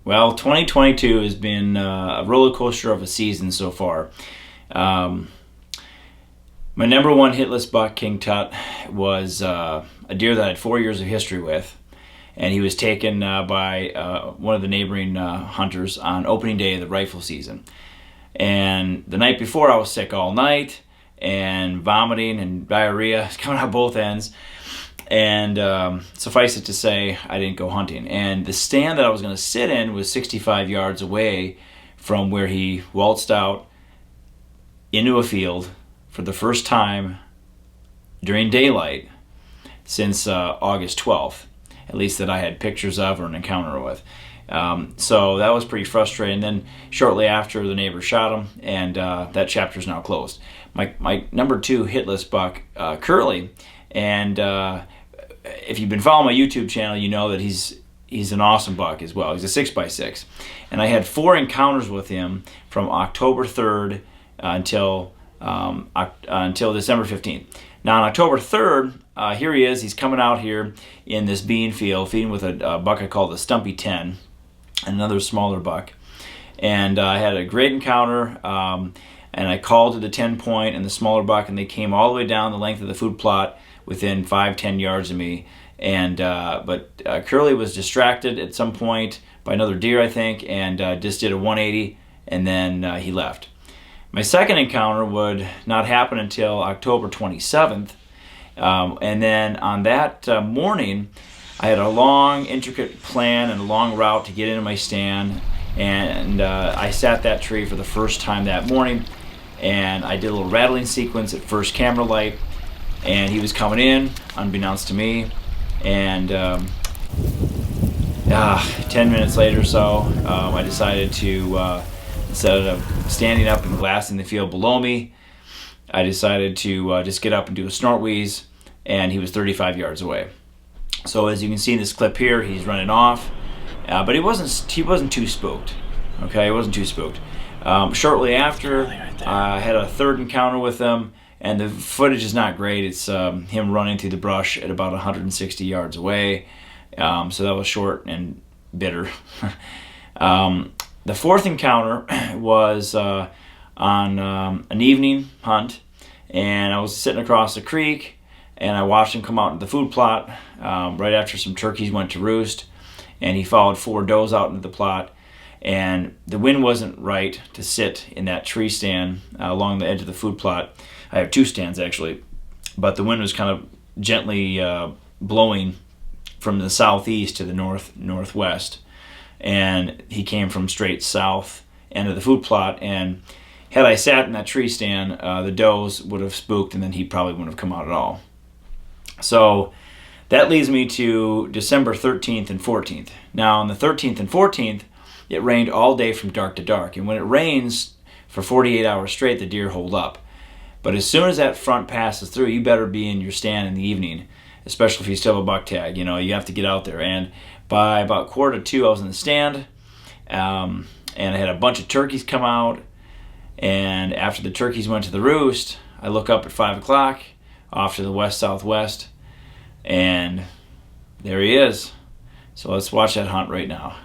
Well, 2022 has been a roller coaster of a season so far. Um, my number one hitless buck, King Tut, was a deer that I had 4 years of history with, and he was taken by one of the neighboring hunters on opening day of the rifle season. And the night before, I was sick all night and vomiting and diarrhea coming out both ends. And suffice it to say, I didn't go hunting. And the stand that I was going to sit in was 65 yards away from where he waltzed out into a field for the first time during daylight since August 12th, at least that I had pictures of or an encounter with. So that was pretty frustrating. Then shortly after, the neighbor shot him, and that chapter is now closed. My number two hitless buck, Curly, and if you've been following my YouTube channel, you know that he's an awesome buck as well. He's a 6x6. And I had 4 encounters with him from October 3rd until December 15th. Now on October 3rd, here he is. He's coming out here in this bean field, feeding with a buck I call the Stumpy 10, another smaller buck. And I had a great encounter, and I called to the 10 point and the smaller buck, and they came all the way down the length of the food plot within 5-10 yards of me. And but Curly was distracted at some point by another deer, I think, and just did a 180, and then he left. My second encounter would not happen until October 27th, and then on that morning, I had a long, intricate plan and a long route to get into my stand, and I sat that tree for the first time that morning, and I did a little rattling sequence at first camera light, and he was coming in, unbeknownst to me, and 10 minutes later or so, I decided to, instead of standing up and glassing the field below me, I decided to just get up and do a snort wheeze, and he was 35 yards away. So as you can see in this clip here, he's running off, but he wasn't too spooked. Okay, he wasn't too spooked. Shortly after, I had a third encounter with him, and the footage is not great. It's him running through the brush at about 160 yards away. So that was short and bitter. The fourth encounter was on an evening hunt, and I was sitting across the creek, and I watched him come out into the food plot right after some turkeys went to roost, and he followed 4 does out into the plot, and the wind wasn't right to sit in that tree stand along the edge of the food plot. I have 2 stands actually, but the wind was kind of gently blowing from the southeast to the northwest, and he came from straight south end of the food plot, and had I sat in that tree stand, the does would have spooked, and then he probably wouldn't have come out at all. So that leads me to December 13th and 14th. Now on the 13th and 14th, it rained all day from dark to dark, and when it rains for 48 hours straight, the deer hold up. But as soon as that front passes through, you better be in your stand in the evening, especially if you still have a buck tag. You know, you have to get out there. And by about 1:45, I was in the stand, and I had a bunch of turkeys come out. And after the turkeys went to the roost, I look up at 5 o'clock off to the west-southwest, and there he is. So let's watch that hunt right now.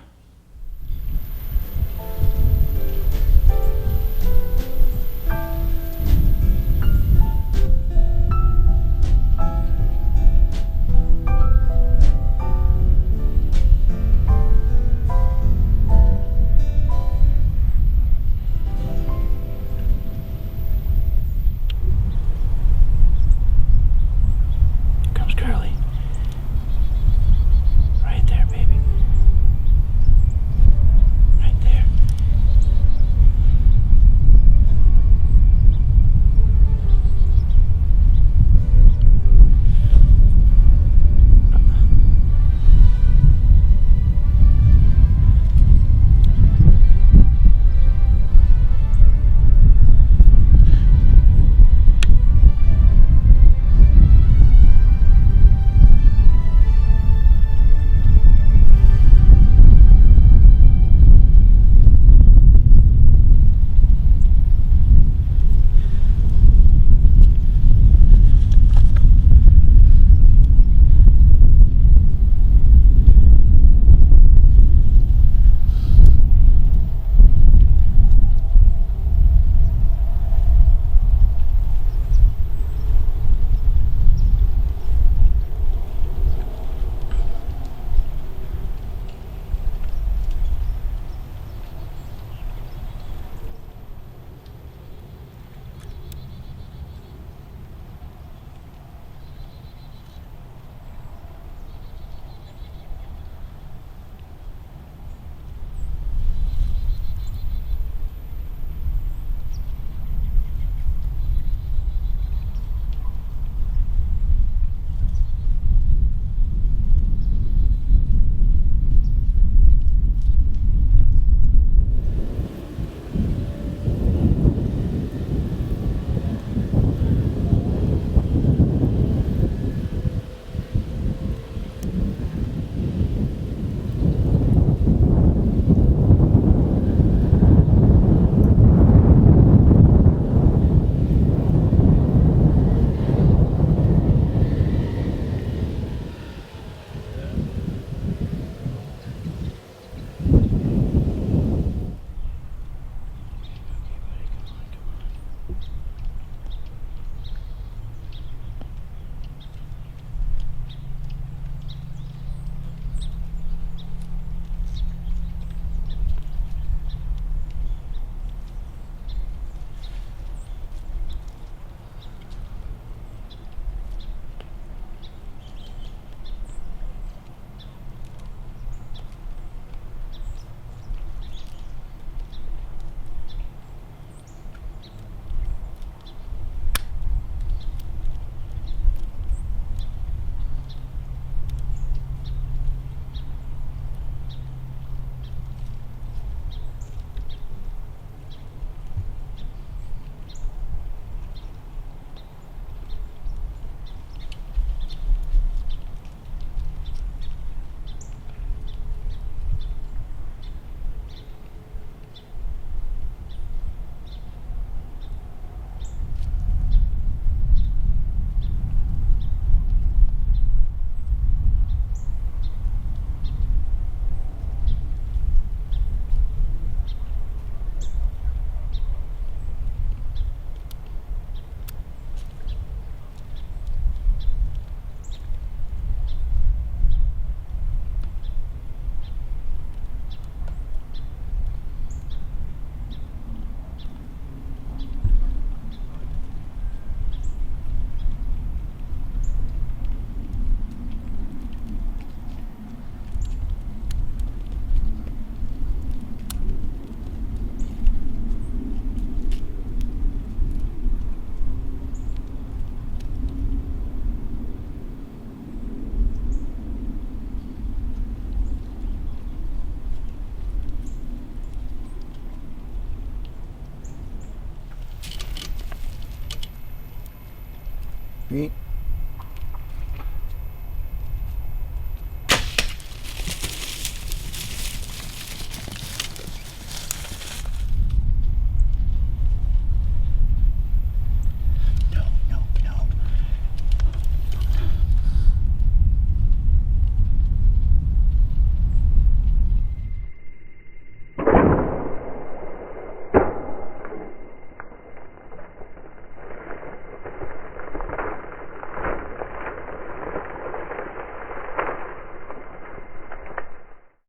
Sweet.